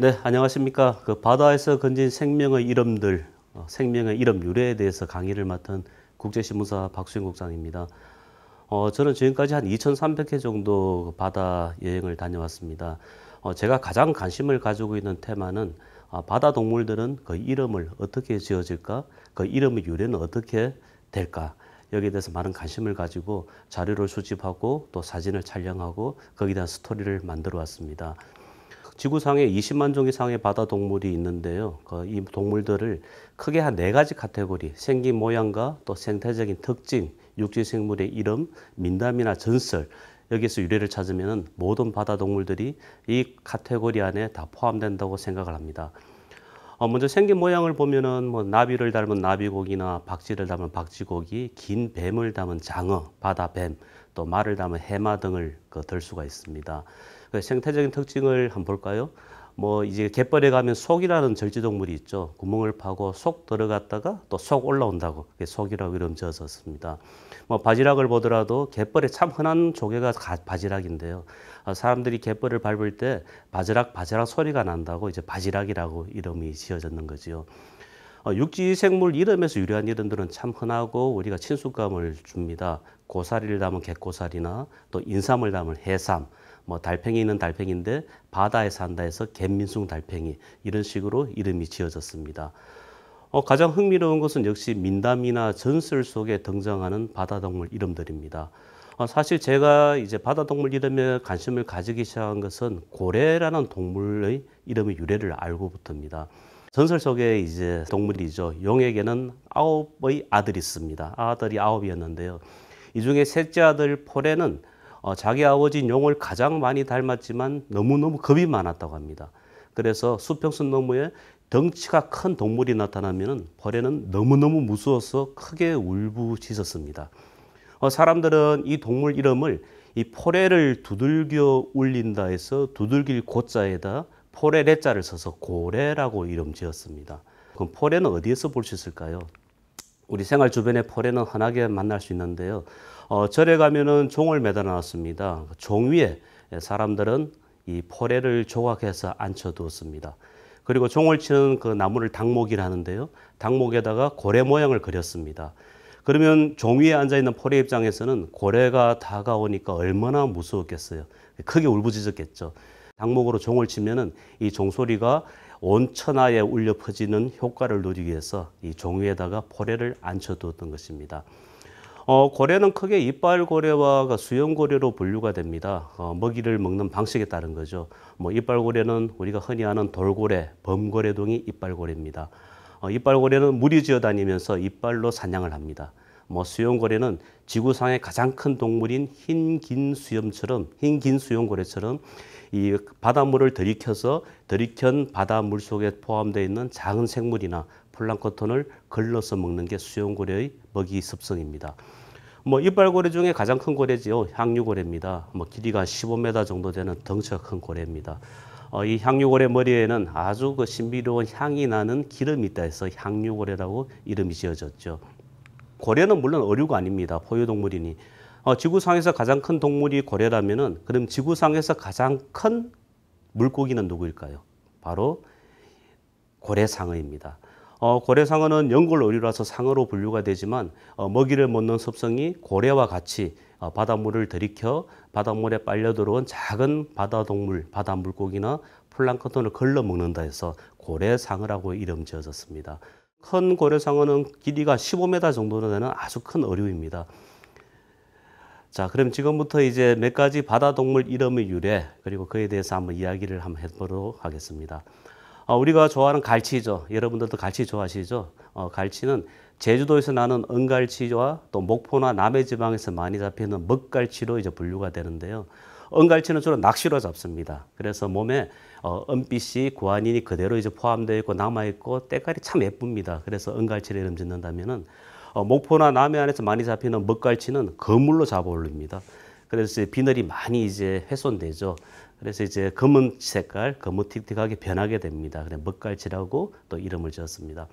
네, 안녕하십니까. 그 바다에서 건진 생명의 이름들, 생명의 이름 유래에 대해서 강의를 맡은 국제신문사 박수영 국장입니다. 저는 지금까지 한 2,300회 정도 바다 여행을 다녀왔습니다. 제가 가장 관심을 가지고 있는 테마는 바다 동물들은 그 이름을 어떻게 지어질까? 그 이름의 유래는 어떻게 될까? 여기에 대해서 많은 관심을 가지고 자료를 수집하고 또 사진을 촬영하고 거기에 대한 스토리를 만들어 왔습니다. 지구상에 20만 종 이상의 바다 동물이 있는데요. 이 동물들을 크게 한 네 가지 카테고리, 생긴 모양과 또 생태적인 특징, 육지 생물의 이름, 민담이나 전설, 여기서 유래를 찾으면 모든 바다 동물들이 이 카테고리 안에 다 포함된다고 생각을 합니다. 먼저 생긴 모양을 보면은 나비를 닮은 나비고기나 박쥐를 닮은 박쥐고기, 긴 뱀을 닮은 장어, 바다뱀, 또 말을 닮은 해마 등을 들 수가 있습니다. 생태적인 특징을 한번 볼까요? 이제 갯벌에 가면 속이라는 절지동물이 있죠. 구멍을 파고 속 들어갔다가 또 속 올라온다고 속이라고 이름 지어졌습니다. 바지락을 보더라도 갯벌에 참 흔한 조개가 바지락인데요. 사람들이 갯벌을 밟을 때 바지락 소리가 난다고 이제 바지락이라고 이름이 지어졌는 거지요. 육지 생물 이름에서 유래한 이름들은 참 흔하고 우리가 친숙감을 줍니다. 고사리를 담은 갯고사리나 또 인삼을 담은 해삼, 달팽이는 달팽이인데 바다에 산다 해서 갯민숭 달팽이, 이런 식으로 이름이 지어졌습니다. 가장 흥미로운 것은 역시 민담이나 전설 속에 등장하는 바다동물 이름들입니다. 사실 제가 이제 바다동물 이름에 관심을 가지기 시작한 것은 고래라는 동물의 이름의 유래를 알고부터입니다. 전설 속에 이제 동물이죠. 용에게는 9의 아들이 있습니다. 아들이 9이었는데요. 이 중에 셋째 아들 포레는 자기 아버지인 용을 가장 많이 닮았지만 너무너무 겁이 많았다고 합니다. 그래서 수평선 너머에 덩치가 큰 동물이 나타나면 포레는 너무너무 무서워서 크게 울부짖었습니다. 사람들은 이 동물 이름을 이 포레를 두들겨 울린다 해서 두들길 고자에다 포레레자를 써서 고래라고 이름 지었습니다. 그럼 포레는 어디에서 볼 수 있을까요? 우리 생활 주변에 포레는 흔하게 만날 수 있는데요. 절에 가면은 종을 매달아 놨습니다. 종 위에 사람들은 이 포레를 조각해서 앉혀 두었습니다. 그리고 종을 치는 그 나무를 당목이라 하는데요. 당목에다가 고래 모양을 그렸습니다. 그러면 종 위에 앉아 있는 포레 입장에서는 고래가 다가오니까 얼마나 무서웠겠어요. 크게 울부짖었겠죠. 당목으로 종을 치면은 이 종소리가 온 천하에 울려 퍼지는 효과를 누리기 위해서 이 종 위에다가 포레를 앉혀두었던 것입니다. 고래는 크게 이빨고래와 수염고래로 분류가 됩니다. 먹이를 먹는 방식에 따른 거죠. 이빨고래는 우리가 흔히 아는 돌고래, 범고래동이 이빨고래입니다. 이빨고래는 무리 지어 다니면서 이빨로 사냥을 합니다. 수염고래는 지구상의 가장 큰 동물인 흰 긴 수염고래처럼 이 바닷물을 들이켠 바닷물 속에 포함되어 있는 작은 생물이나 플랑크톤을 걸러서 먹는 게 수염고래의 먹이 습성입니다. 이빨고래 중에 가장 큰 고래지요. 향유고래입니다. 길이가 15m 정도 되는 덩치가 큰 고래입니다. 이 향유고래 머리에는 아주 신비로운 향이 나는 기름이 있다 해서 향유고래라고 이름이 지어졌죠. 고래는 물론 어류가 아닙니다. 포유동물이니. 지구상에서 가장 큰 동물이 고래라면은 그럼 지구상에서 가장 큰 물고기는 누구일까요? 바로 고래상어입니다. 고래상어는 연골 어류라서 상어로 분류가 되지만 먹이를 먹는 습성이 고래와 같이 바닷물을 들이켜 바닷물에 빨려 들어온 작은 바다동물, 바다물고기나 플랑크톤을 걸러 먹는다 해서 고래상어라고 이름 지어졌습니다. 큰 고래상어는 길이가 15m 정도 되는 아주 큰 어류입니다. 자, 그럼 지금부터 이제 몇 가지 바다동물 이름의 유래, 그리고 그에 대해서 한번 이야기를 한번 해보도록 하겠습니다. 우리가 좋아하는 갈치죠. 여러분들도 갈치 좋아하시죠? 갈치는 제주도에서 나는 은갈치와 또 목포나 남해지방에서 많이 잡히는 먹갈치로 이제 분류가 되는데요. 은갈치는 주로 낚시로 잡습니다. 그래서 몸에 은빛이 구안인이 그대로 이제 포함되어 있고 남아있고 때깔이 참 예쁩니다. 그래서 은갈치를 이름 짓는다면은 목포나 남해 안에서 많이 잡히는 먹갈치는 그물로 잡아 올립니다. 그래서 비늘이 많이 이제 훼손되죠. 그래서 이제 검은 색깔, 거무틱틱하게 변하게 됩니다. 그래서 먹갈치라고 또 이름을 지었습니다.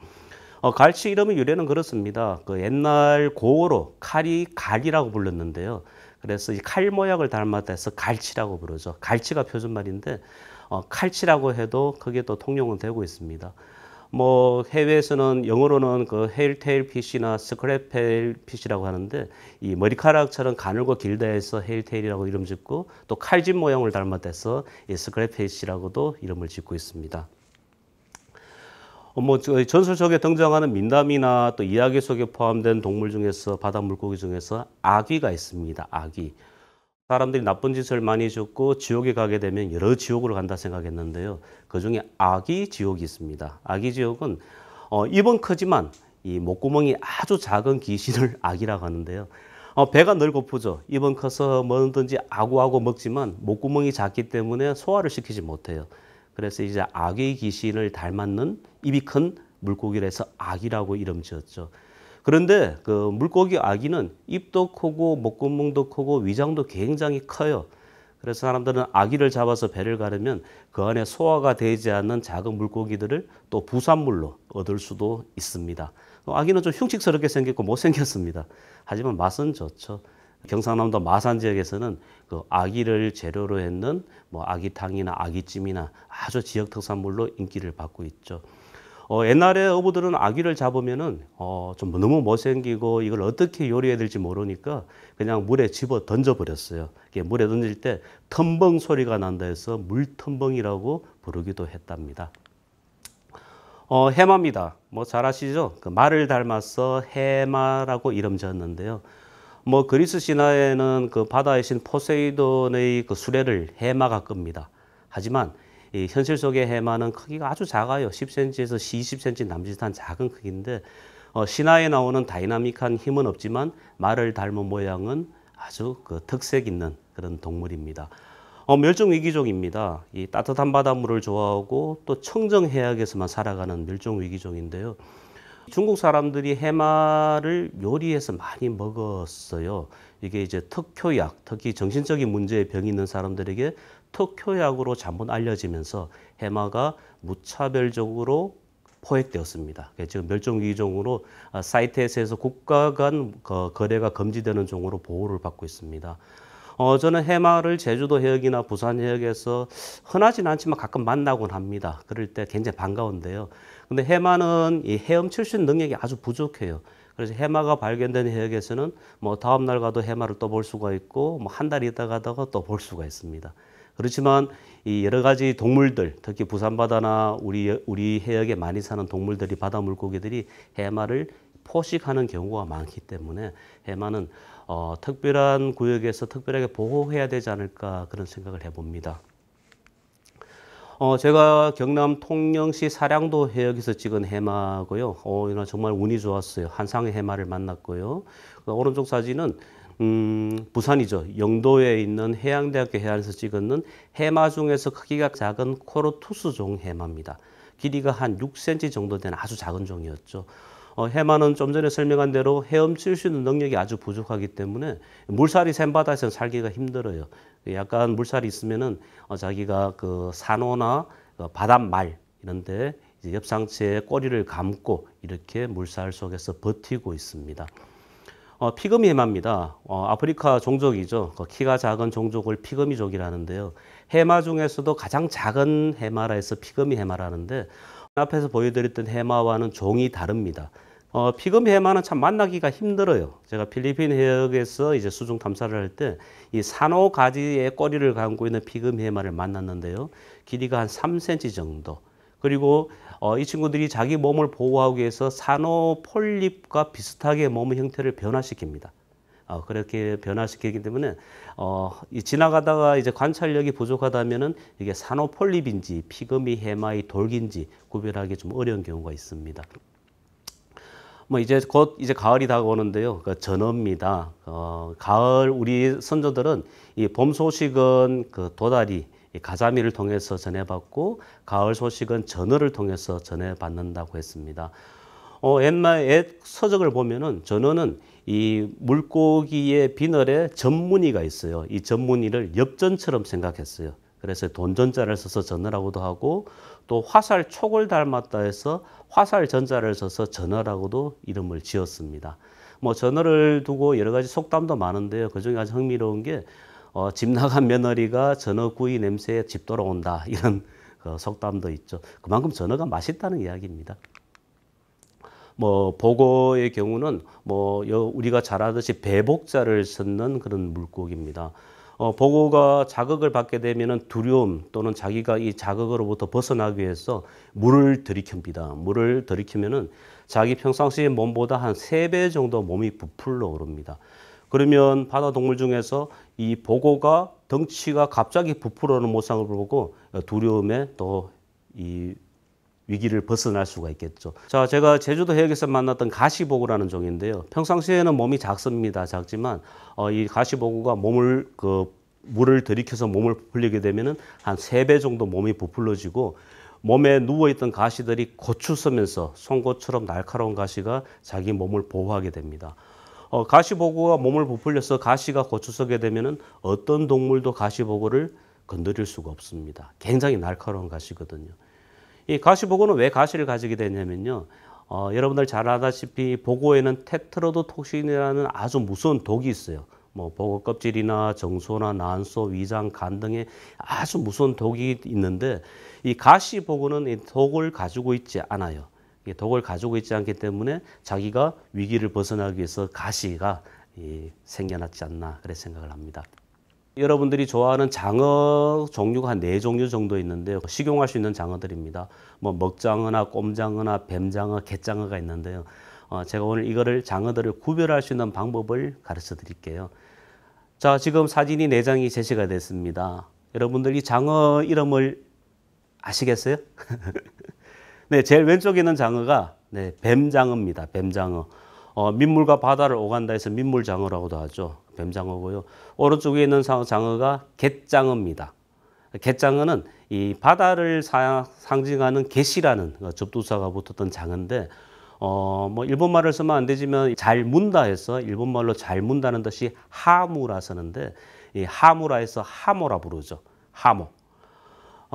갈치 이름의 유래는 그렇습니다. 옛날 고어로 칼이 갈이라고 불렀는데요. 그래서 이 칼 모양을 닮았다 해서 갈치라고 부르죠. 갈치가 표준말인데 칼치라고 해도 크게 또 통용은 되고 있습니다. 뭐 해외에서는 영어로는 그 헤일테일 피쉬나 스크랩테일 피쉬라고 하는데 이 머리카락처럼 가늘고 길다 해서 헤일테일이라고 이름 짓고 또 칼집 모양을 닮았대서 이 스크랩 피쉬라고도 이름을 짓고 있습니다. 뭐 전설 속에 등장하는 민담이나 또 이야기 속에 포함된 동물 중에서 바다 물고기 중에서 아귀가 있습니다. 아귀. 사람들이 나쁜 짓을 많이 짓고 지옥에 가게 되면 여러 지옥으로 간다 생각했는데요. 그중에 아귀 지옥이 있습니다. 아귀 지옥은 입은 크지만 이 목구멍이 아주 작은 귀신을 아귀라고 하는데요. 배가 늘 고프죠. 입은 커서 뭐든지 아구아구 먹지만 목구멍이 작기 때문에 소화를 시키지 못해요. 그래서 이제 아귀 귀신을 닮았는 입이 큰 물고기를 해서 아귀라고 이름 지었죠. 그런데 그 물고기 아귀는 입도 크고 목구멍도 크고 위장도 굉장히 커요. 그래서 사람들은 아귀를 잡아서 배를 가르면 그 안에 소화가 되지 않는 작은 물고기들을 또 부산물로 얻을 수도 있습니다. 아귀는 좀 흉측스럽게 생겼고 못생겼습니다. 하지만 맛은 좋죠. 경상남도 마산 지역에서는 그 아귀를 재료로 했는 뭐 아귀탕이나 아귀찜이나 아주 지역 특산물로 인기를 받고 있죠. 옛날에 어부들은 아귀를 잡으면은 좀 너무 못생기고 이걸 어떻게 요리해야 될지 모르니까 그냥 물에 집어 던져 버렸어요. 물에 던질 때 텀벙 소리가 난다 해서 물텀벙이라고 부르기도 했답니다. 해마입니다. 뭐 잘 아시죠? 그 말을 닮아서 해마라고 이름 지었는데요. 뭐 그리스 신화에는 그 바다의 신 포세이돈의 그 수레를 해마가 끕니다. 하지만 이 현실 속의 해마는 크기가 아주 작아요. 10cm에서 20cm 남짓한 작은 크기인데 신화에 나오는 다이나믹한 힘은 없지만 말을 닮은 모양은 아주 그 특색 있는 그런 동물입니다. 멸종위기종입니다. 이 따뜻한 바닷물을 좋아하고 또 청정해역에서만 살아가는 멸종위기종인데요. 중국 사람들이 해마를 요리해서 많이 먹었어요. 이게 이제 특효약, 특히 정신적인 문제에 병이 있는 사람들에게 특효약으로 전부 알려지면서 해마가 무차별적으로 포획되었습니다. 지금 멸종위기종으로 사이트에서 국가 간 거래가 금지되는 종으로 보호를 받고 있습니다. 저는 해마를 제주도 해역이나 부산 해역에서 흔하지는 않지만 가끔 만나곤 합니다. 그럴 때 굉장히 반가운데요. 근데 해마는 이 헤엄칠 수 있는 능력이 아주 부족해요. 그래서 해마가 발견된 해역에서는 뭐 다음 날 가도 해마를 또 볼 수가 있고 뭐 한 달 있다 가다가 또 볼 수가 있습니다. 그렇지만 이 여러 가지 동물들, 특히 부산 바다나 우리 해역에 많이 사는 동물들이 바다 물고기들이 해마를 포식하는 경우가 많기 때문에 해마는 특별한 구역에서 특별하게 보호해야 되지 않을까 그런 생각을 해봅니다. 제가 경남 통영시 사량도 해역에서 찍은 해마고요. 이날 정말 운이 좋았어요. 한상의 해마를 만났고요. 오른쪽 사진은 부산이죠. 영도에 있는 해양대학교 해안에서 찍은 해마 중에서 크기가 작은 코르투스종 해마입니다. 길이가 한 6cm 정도 되는 아주 작은 종이었죠. 해마는 좀 전에 설명한 대로 헤엄칠 수 있는 능력이 아주 부족하기 때문에 물살이 센 바다에서는 살기가 힘들어요. 약간 물살이 있으면은 자기가 그 산호나 바닷말 이런데 옆 상체에 꼬리를 감고 이렇게 물살 속에서 버티고 있습니다. 피그미 해마입니다. 아프리카 종족이죠. 키가 작은 종족을 피그미족이라는데요. 해마 중에서도 가장 작은 해마라 해서 피그미 해마라는데 앞에서 보여드렸던 해마와는 종이 다릅니다. 피그미 해마는 참 만나기가 힘들어요. 제가 필리핀 해역에서 이제 수중 탐사를 할 때 이 산호 가지에 꼬리를 감고 있는 피그미 해마를 만났는데요. 길이가 한 3cm 정도. 그리고 이 친구들이 자기 몸을 보호하기 위해서 산호 폴립과 비슷하게 몸의 형태를 변화시킵니다. 그렇게 변화시키기 때문에 지나가다가 이제 관찰력이 부족하다면은 이게 산호 폴립인지 피그미 해마의 돌기인지 구별하기 좀 어려운 경우가 있습니다. 뭐 이제 곧 이제 가을이 다가오는데요. 그 전어입니다. 가을 우리 선조들은 이 봄 소식은 그 도다리, 가자미를 통해서 전해받고 가을 소식은 전어를 통해서 전해받는다고 했습니다. 옛날 옛 서적을 보면은 전어는 이 물고기의 비늘에 전무늬가 있어요. 이 전무늬를 엽전처럼 생각했어요. 그래서 돈전자를 써서 전어라고도 하고 또 화살 촉을 닮았다 해서 화살 전자를 써서 전어라고도 이름을 지었습니다. 뭐 전어를 두고 여러 가지 속담도 많은데요. 그중에 아주 흥미로운 게 집 나간 며느리가 전어구이 냄새에 집 돌아온다. 이런 속담도 있죠. 그만큼 전어가 맛있다는 이야기입니다. 보고의 경우는 우리가 잘 아듯이 배복자를 섞는 그런 물고기입니다. 보고가 자극을 받게 되면은 두려움 또는 자기가 이 자극으로부터 벗어나기 위해서 물을 들이킵니다. 물을 들이키면은 자기 평상시의 몸보다 한 3배 정도 몸이 부풀러 오릅니다. 그러면 바다 동물 중에서 이 보고가 덩치가 갑자기 부풀어 오는 모습을 보고 두려움에 또 이 위기를 벗어날 수가 있겠죠. 자, 제가 제주도 해역에서 만났던 가시보고라는 종인데요. 평상시에는 몸이 작습니다. 작지만 이 가시보고가 물을 들이켜서 몸을 부풀리게 되면은 한 3배 정도 몸이 부풀러지고 몸에 누워있던 가시들이 고추 서면서 송곳처럼 날카로운 가시가 자기 몸을 보호하게 됩니다. 가시보고가 몸을 부풀려서 가시가 고추 서게 되면은 어떤 동물도 가시보고를 건드릴 수가 없습니다. 굉장히 날카로운 가시거든요. 이 가시보고는 왜 가시를 가지게 되냐면요. 여러분들 잘 아다시피 보고에는 테트로도톡신이라는 아주 무서운 독이 있어요. 보고 껍질이나 정소나 난소, 위장, 간 등에 아주 무서운 독이 있는데 이 가시보고는 이 독을 가지고 있지 않아요. 이 독을 가지고 있지 않기 때문에 자기가 위기를 벗어나기 위해서 가시가 생겨났지 않나 그래 생각을 합니다. 여러분들이 좋아하는 장어 종류가 한 4종류 정도 있는데요. 식용할 수 있는 장어들입니다. 먹장어나 꼼장어나 뱀장어, 갯장어가 있는데요. 제가 오늘 이거를 장어들을 구별할 수 있는 방법을 가르쳐 드릴게요. 자, 지금 사진이 4장이 제시가 됐습니다. 여러분들 이 장어 이름을 아시겠어요? 네, 제일 왼쪽에 있는 장어가 뱀장어입니다. 뱀장어. 민물과 바다를 오간다 해서 민물장어라고도 하죠. 뱀장어고요. 오른쪽에 있는 장어가 갯장어입니다. 갯장어는 이 바다를 상징하는 갯이라는 접두사가 붙었던 장어인데 일본말을 쓰면 안 되지만 잘 문다 해서 일본말로 잘 문다는 뜻이 하무라 쓰는데 이 하무라 해서 하모라 부르죠. 하모.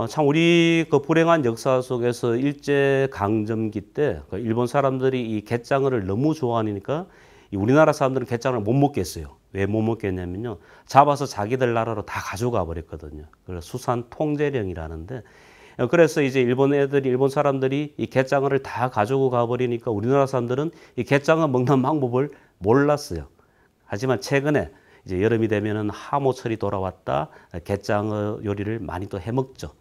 참 우리 불행한 역사 속에서 일제 강점기 때 일본 사람들이 이 갯장어를 너무 좋아하니까 우리나라 사람들은 갯장어를 못 먹겠어요. 왜 못 먹겠냐면요. 잡아서 자기들 나라로 다 가져가 버렸거든요. 그래서 수산 통제령이라는데 그래서 이제 일본 사람들이 이 갯장어를 다 가지고 가버리니까 우리나라 사람들은 이 갯장어 먹는 방법을 몰랐어요. 하지만 최근에 이제 여름이 되면은 하모철이 돌아왔다. 갯장어 요리를 많이 또 해먹죠.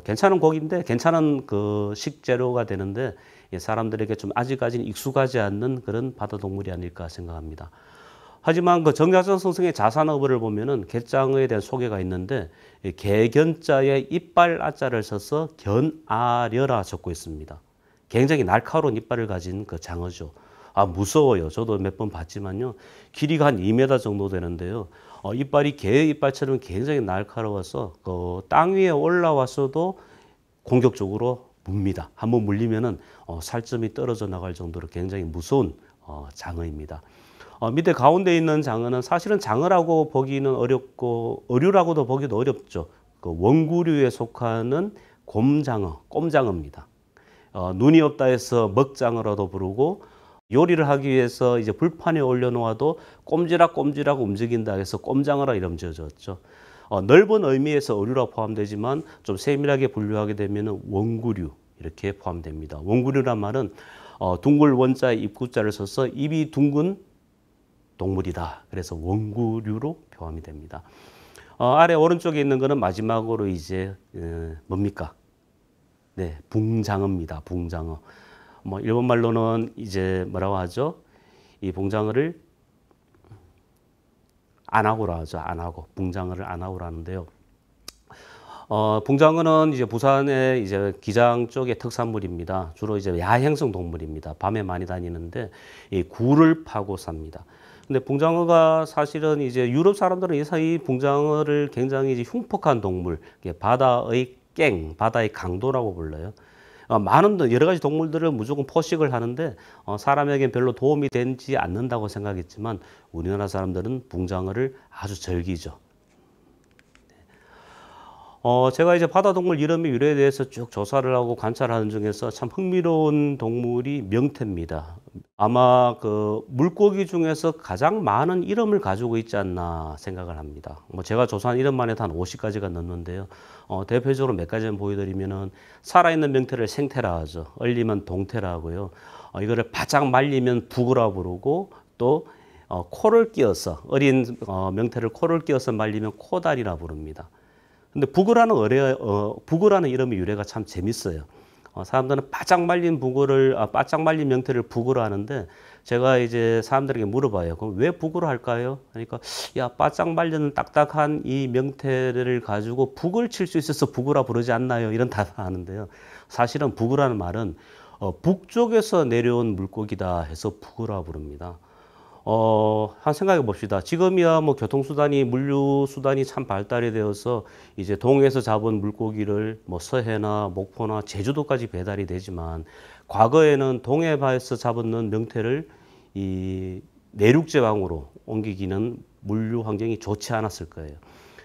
괜찮은 고기인데 괜찮은 식재료가 되는데 사람들에게 좀 아직까지는 익숙하지 않는 그런 바다 동물이 아닐까 생각합니다. 하지만 정약전 선생의 자산어부를 보면은 갯장어에 대한 소개가 있는데 개견자에 이빨 아자를 써서 견아려라 적고 있습니다. 굉장히 날카로운 이빨을 가진 장어죠. 무서워요. 저도 몇 번 봤지만요. 길이가 한 2m 정도 되는데요. 이빨이 개의 이빨처럼 굉장히 날카로워서 땅 위에 올라와서도 공격적으로 뭅니다. 한번 물리면은 살점이 떨어져 나갈 정도로 굉장히 무서운 장어입니다. 밑에 가운데 있는 장어는 사실은 장어라고 보기는 어렵고 어류라고도 보기도 어렵죠. 원구류에 속하는 꼼장어입니다. 눈이 없다 해서 먹장어라도 부르고 요리를 하기 위해서 이제 불판에 올려놓아도 꼼지락꼼지락 움직인다 해서 꼼장어라 이름 지어졌죠. 넓은 의미에서 어류라 포함되지만 좀 세밀하게 분류하게 되면 원구류 이렇게 포함됩니다. 원구류란 말은 둥글 원자에 입구자를 써서 입이 둥근 동물이다. 그래서 원구류로 포함이 됩니다. 아래 오른쪽에 있는 거는 마지막으로 이제 뭡니까? 네, 붕장어입니다. 붕장어. 일본말로는 이제 뭐라고 하죠? 이 붕장어를 안하고라 하죠. 안하고. 붕장어를 안하고라 하는데요. 붕장어는 이제 부산의 이제 기장 쪽의 특산물입니다. 주로 이제 야행성 동물입니다. 밤에 많이 다니는데 이 굴을 파고 삽니다. 근데 붕장어가 사실은 이제 유럽 사람들은 이 붕장어를 굉장히 이제 흉폭한 동물, 바다의 바다의 강도라고 불러요. 많은 여러 가지 동물들은 무조건 포식을 하는데 사람에겐 별로 도움이 되지 않는다고 생각했지만 우리나라 사람들은 붕장어를 아주 즐기죠. 제가 이제 바다 동물 이름의 유래에 대해서 쭉 조사를 하고 관찰하는 중에서 참 흥미로운 동물이 명태입니다. 아마 그 물고기 중에서 가장 많은 이름을 가지고 있지 않나 생각을 합니다. 뭐 제가 조사한 이름만 해도 한 50가지가 넘는데요. 대표적으로 몇 가지만 보여드리면은 살아있는 명태를 생태라 하죠. 얼리면 동태라 하고요. 이거를 바짝 말리면 북어라 부르고 또 코를 끼워서 어린 명태를 코를 끼워서 말리면 코다리라 부릅니다. 근데 북어라는 이름의 유래가 참 재밌어요. 사람들은 바짝 말린 바짝 말린 명태를 북어로 하는데 제가 이제 사람들에게 물어봐요. 그럼 왜 북어로 할까요? 그러니까 야, 바짝 말린 딱딱한 이 명태를 가지고 북을 칠 수 있어서 북어라 부르지 않나요? 이런 답을 하는데요. 사실은 북어라는 말은 북쪽에서 내려온 물고기다 해서 북어라 부릅니다. 한 생각해 봅시다. 지금이야 뭐 교통수단이, 물류수단이 참 발달이 되어서 이제 동해에서 잡은 물고기를 뭐 서해나 목포나 제주도까지 배달이 되지만 과거에는 동해바에서 잡은 명태를 이 내륙지방으로 옮기기는 물류 환경이 좋지 않았을 거예요.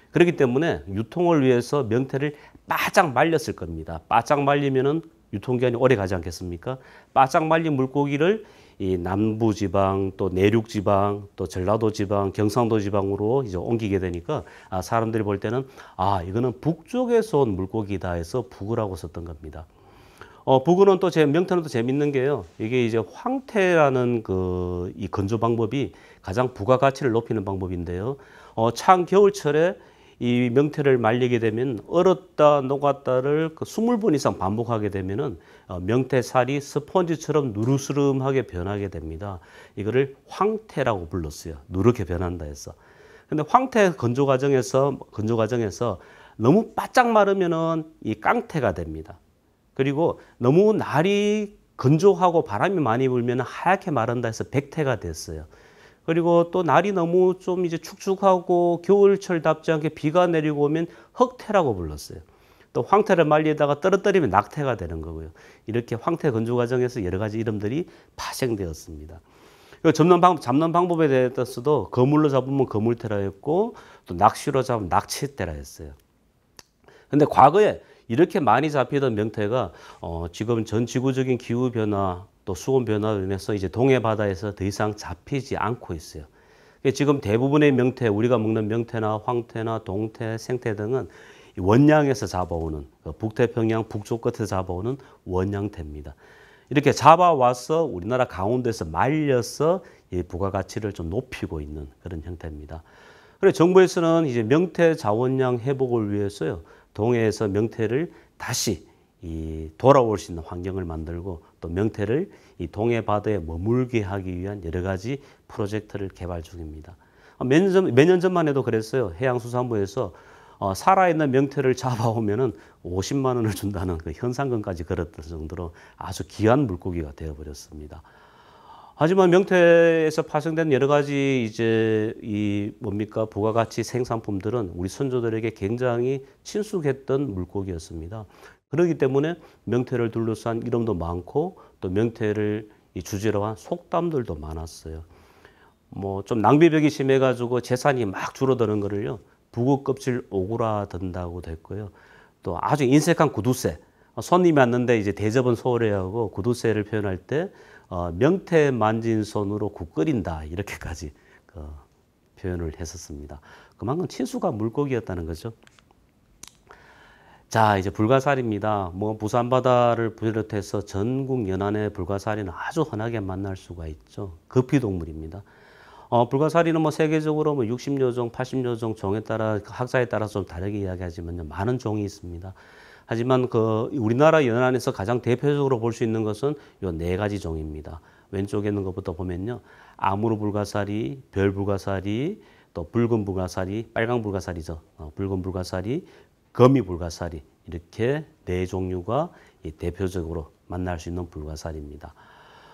그렇기 때문에 유통을 위해서 명태를 바짝 말렸을 겁니다. 바짝 말리면은 유통기한이 오래 가지 않겠습니까? 바짝 말린 물고기를 이 남부지방, 또 내륙지방, 또 전라도지방, 경상도지방으로 이제 옮기게 되니까 사람들이 볼 때는 이거는 북쪽에서 온 물고기다 해서 북어라고 썼던 겁니다. 북어는 또 명태는 또 재밌는 게요. 이게 이제 황태라는 이 건조 방법이 가장 부가가치를 높이는 방법인데요. 찬 겨울철에 이 명태를 말리게 되면 얼었다 녹았다를 20번 이상 반복하게 되면은 명태살이 스펀지처럼 누르스름하게 변하게 됩니다. 이거를 황태라고 불렀어요. 누렇게 변한다 해서. 근데 황태 건조 과정에서 너무 바짝 마르면은 이 깡태가 됩니다. 그리고 너무 날이 건조하고 바람이 많이 불면 하얗게 마른다 해서 백태가 됐어요. 그리고 또 날이 너무 좀 이제 축축하고 겨울철답지 않게 비가 내리고 오면 흑태라고 불렀어요. 또 황태를 말리다가 떨어뜨리면 낙태가 되는 거고요. 이렇게 황태 건조 과정에서 여러 가지 이름들이 파생되었습니다. 잡는 방법에 대해서도 거물로 잡으면 거물태라 했고 또 낚시로 잡으면 낚싯대라 했어요. 근데 과거에 이렇게 많이 잡히던 명태가 지금 전 지구적인 기후 변화 또 수온 변화로 인해서 이제 동해 바다에서 더 이상 잡히지 않고 있어요. 지금 대부분의 명태, 우리가 먹는 명태나 황태나 동태, 생태 등은 원양에서 잡아오는 북태평양 북쪽 끝에서 잡아오는 원양태입니다. 이렇게 잡아와서 우리나라 강원도에서 말려서 이 부가가치를 좀 높이고 있는 그런 형태입니다. 그래서 정부에서는 이제 명태 자원량 회복을 위해서요, 동해에서 명태를 다시 돌아올 수 있는 환경을 만들고 또 명태를 이 동해 바다에 머물게 하기 위한 여러 가지 프로젝트를 개발 중입니다. 몇 년 전만 해도 그랬어요. 해양수산부에서 살아있는 명태를 잡아오면은 50만 원을 준다는 그 현상금까지 걸었던 정도로 아주 귀한 물고기가 되어버렸습니다. 하지만 명태에서 파생된 여러 가지 이제 부가가치 생산품들은 우리 선조들에게 굉장히 친숙했던 물고기였습니다. 그렇기 때문에 명태를 둘러싼 이름도 많고 또 명태를 주제로 한 속담들도 많았어요. 뭐 좀 낭비벽이 심해가지고 재산이 막 줄어드는 거를요, 북어 껍질 오그라든다고 됐고요. 또 아주 인색한 구두쇠, 손님이 왔는데 이제 대접은 소홀히 하고 구두쇠를 표현할 때 명태 만진 손으로 국 끓인다 이렇게까지 표현을 했었습니다. 그만큼 친숙한 물고기였다는 거죠. 자, 이제 불가사리입니다. 뭐 부산 바다를 비롯해서 전국 연안의 불가사리는 아주 흔하게 만날 수가 있죠. 거피동물입니다. 불가사리는 뭐 세계적으로 뭐 60여 종, 80여 종 종에 따라 학자에 따라서 좀 다르게 이야기하지만요, 많은 종이 있습니다. 하지만 우리나라 연안에서 가장 대표적으로 볼 수 있는 것은 요 4가지 종입니다. 왼쪽에 있는 것부터 보면요, 아무르 불가사리, 별 불가사리, 또 붉은 불가사리, 빨강 불가사리죠. 붉은 불가사리, 거미 불가사리, 이렇게 4종류가 대표적으로 만날 수 있는 불가사리입니다.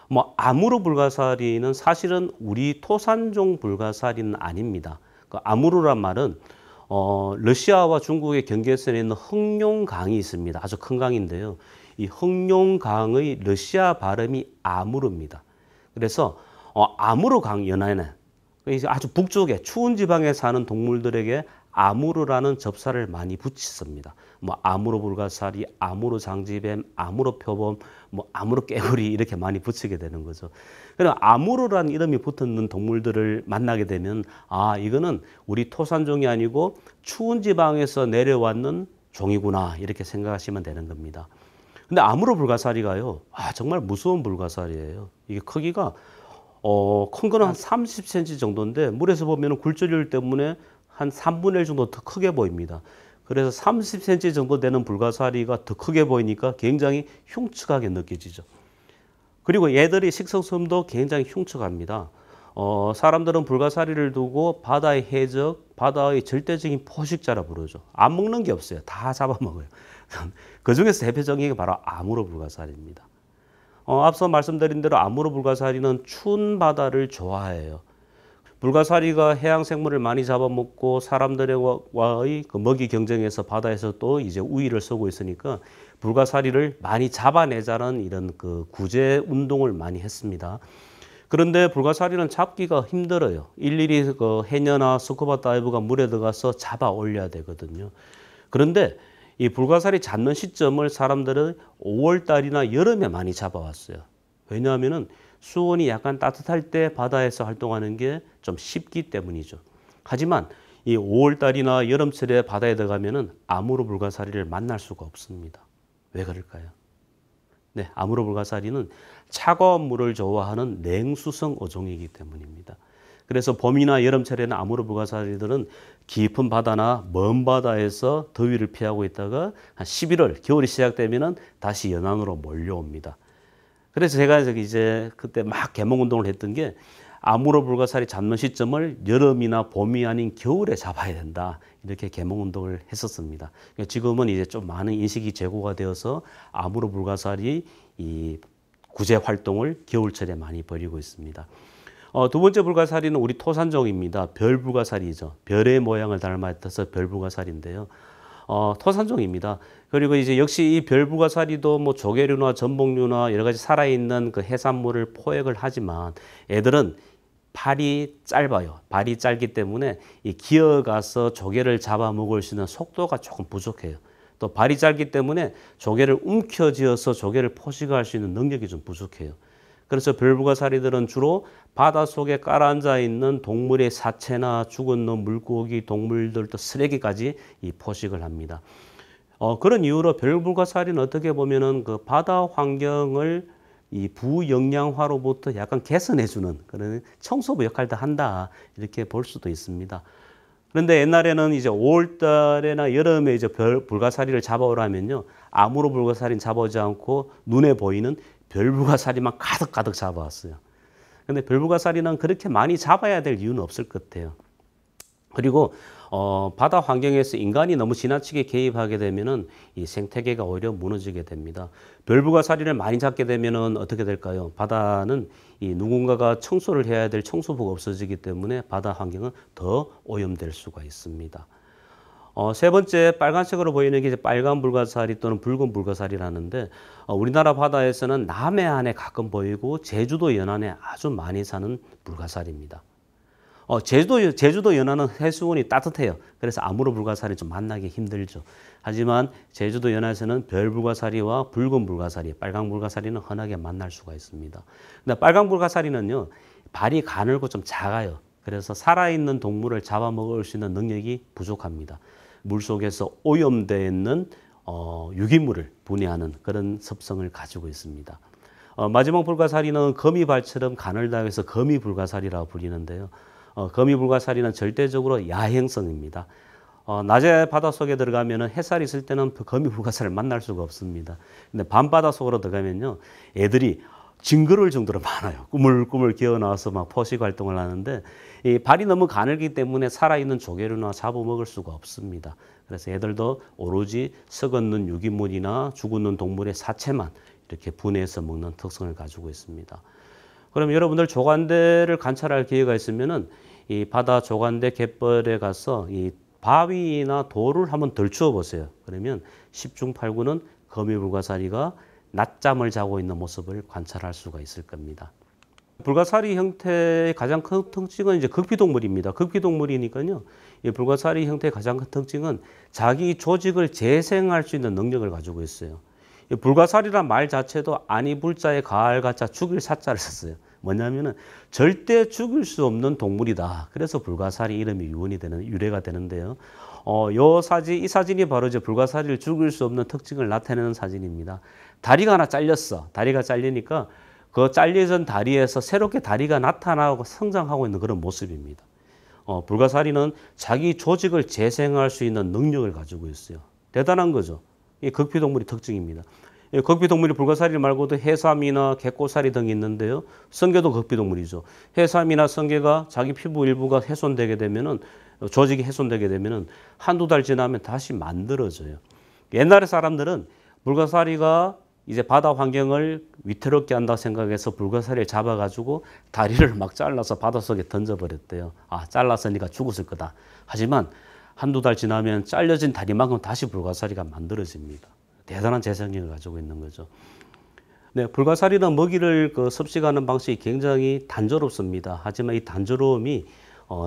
뭐 아무르 불가사리는 사실은 우리 토산종 불가사리는 아닙니다. 그 아무르란 말은 러시아와 중국의 경계선에 있는 흑룡강이 있습니다. 아주 큰 강인데요. 이 흑룡강의 러시아 발음이 아무르입니다. 그래서 아무르강 연안에 아주 북쪽에 추운 지방에 사는 동물들에게 아무르라는 접사를 많이 붙였습니다. 뭐 아무르 불가사리, 아무르 장지뱀, 아무르 표범, 뭐 아무르 깨구리 이렇게 많이 붙이게 되는 거죠. 그럼 아무르라는 이름이 붙는 동물들을 만나게 되면 아 이거는 우리 토산종이 아니고 추운 지방에서 내려왔는 종이구나 이렇게 생각하시면 되는 겁니다. 근데 아무르 불가사리가요, 아 정말 무서운 불가사리예요. 이게 크기가 큰 거는 한 30cm 정도인데 물에서 보면 굴절율 때문에 한 3분의 1 정도 더 크게 보입니다. 그래서 30cm 정도 되는 불가사리가 더 크게 보이니까 굉장히 흉측하게 느껴지죠. 그리고 얘들이 식성섬도 굉장히 흉측합니다. 사람들은 불가사리를 두고 바다의 해적, 바다의 절대적인 포식자라 부르죠. 안 먹는 게 없어요. 다 잡아먹어요. 그 중에서 대표적인 게 바로 아무르 불가사리입니다. 앞서 말씀드린 대로 아무르 불가사리는 추운 바다를 좋아해요. 불가사리가 해양 생물을 많이 잡아먹고 사람들과의 그 먹이 경쟁에서 바다에서 또 이제 우위를 서고 있으니까 불가사리를 많이 잡아내자는 이런 그 구제 운동을 많이 했습니다. 그런데 불가사리는 잡기가 힘들어요. 일일이 그 해녀나 스쿠버 다이버가 물에 들어가서 잡아 올려야 되거든요. 그런데 이 불가사리 잡는 시점을 사람들은 5월 달이나 여름에 많이 잡아왔어요. 왜냐하면은 수온이 약간 따뜻할 때 바다에서 활동하는 게 좀 쉽기 때문이죠. 하지만 이 5월 달이나 여름철에 바다에 들어가면은 아무르 불가사리를 만날 수가 없습니다. 왜 그럴까요? 네, 아무르 불가사리는 차가운 물을 좋아하는 냉수성 어종이기 때문입니다. 그래서 봄이나 여름철에는 아무르 불가사리들은 깊은 바다나 먼 바다에서 더위를 피하고 있다가 한 11월 겨울이 시작되면은 다시 연안으로 몰려옵니다. 그래서 제가 이제 그때 막 개몽 운동을 했던 게 아무르 불가사리 잡는 시점을 여름이나 봄이 아닌 겨울에 잡아야 된다. 이렇게 개몽 운동을 했었습니다. 지금은 이제 좀 많은 인식이 제고가 되어서 아무르 불가사리 이 구제 활동을 겨울철에 많이 벌이고 있습니다. 두 번째 불가사리는 우리 토산종입니다. 별 불가사리죠. 별의 모양을 닮아서 별 불가사리인데요. 토산종입니다. 그리고 이제 역시 이 별 불가사리도 뭐 조개류나 전복류나 여러 가지 살아있는 그 해산물을 포획을 하지만 애들은 발이 짧아요. 발이 짧기 때문에 이 기어가서 조개를 잡아먹을 수 있는 속도가 조금 부족해요. 또 발이 짧기 때문에 조개를 움켜쥐어서 조개를 포식할 수 있는 능력이 좀 부족해요. 그래서 별불가사리들은 주로 바닷속에 깔아앉아 있는 동물의 사체나 죽은 물고기, 동물들, 또 쓰레기까지 이 포식을 합니다. 그런 이유로 별불가사리는 어떻게 보면은 그 바다 환경을 이 부영양화로부터 약간 개선해주는 그런 청소부 역할도 한다. 이렇게 볼 수도 있습니다. 그런데 옛날에는 이제 5월 달에나 여름에 이제 불가사리를 잡아오라면요. 아무로 불가사리는 잡아오지 않고 눈에 보이는 별불가사리만 가득가득 잡아왔어요. 근데 별불가사리는 그렇게 많이 잡아야 될 이유는 없을 것 같아요. 그리고 바다 환경에서 인간이 너무 지나치게 개입하게 되면은 이 생태계가 오히려 무너지게 됩니다. 별불가사리를 많이 잡게 되면은 어떻게 될까요? 바다는 이 누군가가 청소를 해야 될 청소부가 없어지기 때문에 바다 환경은 더 오염될 수가 있습니다. 세 번째 빨간색으로 보이는 게 이제 빨간 불가사리 또는 붉은 불가사리라는데 우리나라 바다에서는 남해안에 가끔 보이고 제주도 연안에 아주 많이 사는 불가사리입니다. 제주도 연안은 해수온이 따뜻해요. 그래서 아무로 불가사리 좀 만나기 힘들죠. 하지만 제주도 연안에서는 별 불가사리와 붉은 불가사리, 빨강 불가사리는 흔하게 만날 수가 있습니다. 근데 빨강 불가사리는요, 발이 가늘고 좀 작아요. 그래서 살아있는 동물을 잡아먹을 수 있는 능력이 부족합니다. 물속에서 오염되어 있는 유기물을 분해하는 그런 습성을 가지고 있습니다. 마지막 불가사리는 거미발처럼 가늘다 해서 거미불가사리라고 불리는데요. 거미불가사리는 절대적으로 야행성입니다. 낮에 바닷속에 들어가면 햇살이 있을 때는 거미불가사리를 만날 수가 없습니다. 근데 밤바닷속으로 들어가면요, 애들이 징그러울 정도로 많아요. 꾸물꾸물 기어나와서 막 포식 활동을 하는데 이 발이 너무 가늘기 때문에 살아있는 조개류나 잡아먹을 수가 없습니다. 그래서 애들도 오로지 썩었는 유기물이나 죽었는 동물의 사체만 이렇게 분해해서 먹는 특성을 가지고 있습니다. 그럼 여러분들 조간대를 관찰할 기회가 있으면은 이 바다 조간대 갯벌에 가서 이 바위나 돌을 한번 덜추어 보세요. 그러면 10중 8구는 거미불가사리가 낮잠을 자고 있는 모습을 관찰할 수가 있을 겁니다. 불가사리 형태의 가장 큰 특징은 이제 극피동물입니다. 극피동물이니까요. 이 불가사리 형태의 가장 큰 특징은 자기 조직을 재생할 수 있는 능력을 가지고 있어요. 이 불가사리란 말 자체도 아니 불자에 가을 가자 죽일 사자를 썼어요. 뭐냐면은 절대 죽일 수 없는 동물이다. 그래서 불가사리 이름이 유래가 되는데요. 이 사진이 바로 이제 불가사리를 죽일 수 없는 특징을 나타내는 사진입니다. 다리가 하나 잘렸어. 다리가 잘리니까 그 잘려진 다리에서 새롭게 다리가 나타나고 성장하고 있는 그런 모습입니다. 불가사리는 자기 조직을 재생할 수 있는 능력을 가지고 있어요. 대단한 거죠. 이 극피동물의 특징입니다. 극피동물이 불가사리 말고도 해삼이나 개꼬사리 등이 있는데요. 성게도 극피동물이죠. 해삼이나 성게가 자기 피부 일부가 훼손되게 되면은, 조직이 훼손되게 되면은 한두 달 지나면 다시 만들어져요. 옛날에 사람들은 불가사리가 이제 바다 환경을 위태롭게 한다 생각해서 불가사리를 잡아가지고 다리를 막 잘라서 바닷속에 던져버렸대요. 아, 잘랐으니까 죽었을 거다. 하지만 한두 달 지나면 잘려진 다리만큼 다시 불가사리가 만들어집니다. 대단한 재생력을 가지고 있는 거죠. 네, 불가사리는 먹이를 섭식하는 방식이 굉장히 단조롭습니다. 하지만 이 단조로움이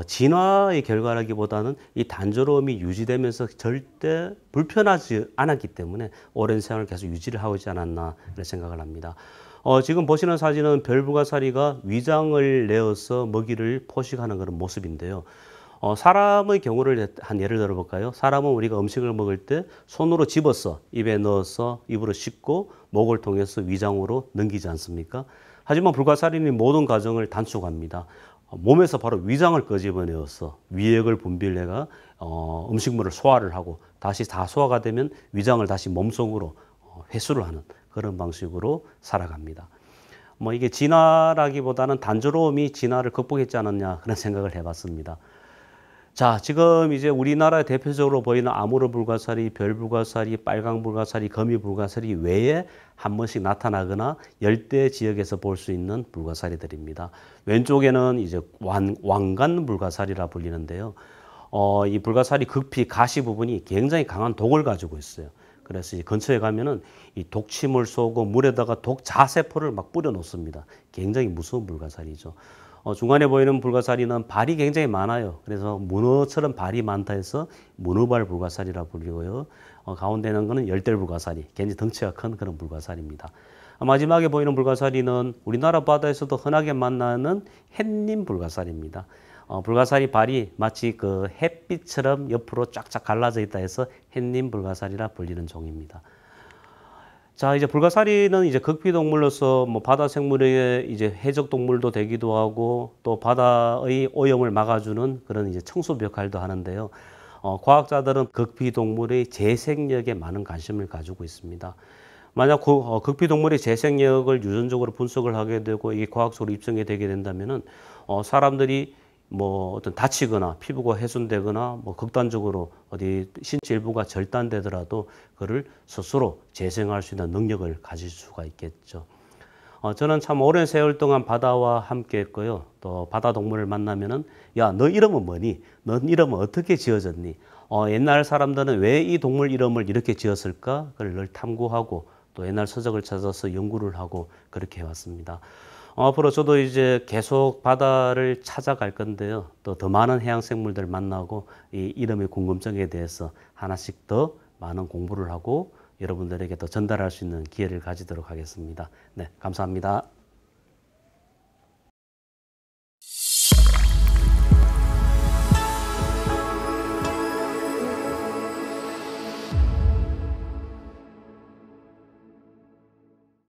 진화의 결과라기보다는 이 단조로움이 유지되면서 절대 불편하지 않았기 때문에 오랜 세월을 계속 유지를 하고 있지 않았나 이런 생각을 합니다. 지금 보시는 사진은 별불가사리가 위장을 내어서 먹이를 포식하는 그런 모습인데요. 사람의 경우를 한 예를 들어 볼까요? 사람은 우리가 음식을 먹을 때 손으로 집어서 입에 넣어서 입으로 씹고 목을 통해서 위장으로 넘기지 않습니까? 하지만 불가사리는 모든 과정을 단축합니다. 몸에서 바로 위장을 끄집어내어서 위액을 분비해가 음식물을 소화를 하고 다시 다 소화가 되면 위장을 다시 몸속으로 회수를 하는 그런 방식으로 살아갑니다. 뭐 이게 진화라기보다는 단조로움이 진화를 극복했지 않았냐 그런 생각을 해봤습니다. 자, 지금 이제 우리나라에 대표적으로 보이는 아무르 불가사리, 별 불가사리, 빨강 불가사리, 거미 불가사리 외에 한 번씩 나타나거나 열대 지역에서 볼 수 있는 불가사리들입니다. 왼쪽에는 이제 왕관 불가사리라 불리는데요. 이 불가사리 극피 가시 부분이 굉장히 강한 독을 가지고 있어요. 그래서 이 근처에 가면은 이 독침을 쏘고 물에다가 독 자세포를 막 뿌려 놓습니다. 굉장히 무서운 불가사리죠. 중간에 보이는 불가사리는 발이 굉장히 많아요. 그래서 문어처럼 발이 많다 해서 문어발 불가사리라 불리고요. 가운데 있는 거는 열대 불가사리, 굉장히 덩치가 큰 그런 불가사리입니다. 마지막에 보이는 불가사리는 우리나라 바다에서도 흔하게 만나는 햇님 불가사리입니다. 불가사리 발이 마치 그 햇빛처럼 옆으로 쫙쫙 갈라져 있다 해서 햇님 불가사리라 불리는 종입니다. 자, 이제 불가사리는 이제 극피동물로서 뭐 바다 생물의 이제 해적 동물도 되기도 하고 또 바다의 오염을 막아주는 그런 이제 청소부 역할도 하는데요. 과학자들은 극피동물의 재생력에 많은 관심을 가지고 있습니다. 만약 극피동물의 재생력을 유전적으로 분석을 하게 되고 이게 과학적으로 입증이 되게 된다면은 사람들이 뭐 어떤 다치거나 피부가 훼손되거나 뭐 극단적으로 어디 신체 일부가 절단되더라도 그를 스스로 재생할 수 있는 능력을 가질 수가 있겠죠. 저는 참 오랜 세월 동안 바다와 함께 했고요. 또 바다 동물을 만나면은 야, 너 이름은 뭐니? 너 이름은 어떻게 지어졌니? 옛날 사람들은 왜 이 동물 이름을 이렇게 지었을까? 그걸 늘 탐구하고 또 옛날 서적을 찾아서 연구를 하고 그렇게 해왔습니다. 앞으로 저도 이제 계속 바다를 찾아갈 건데요. 또 더 많은 해양 생물들 만나고 이 이름의 궁금증에 대해서 하나씩 더 많은 공부를 하고 여러분들에게 더 전달할 수 있는 기회를 가지도록 하겠습니다. 네, 감사합니다.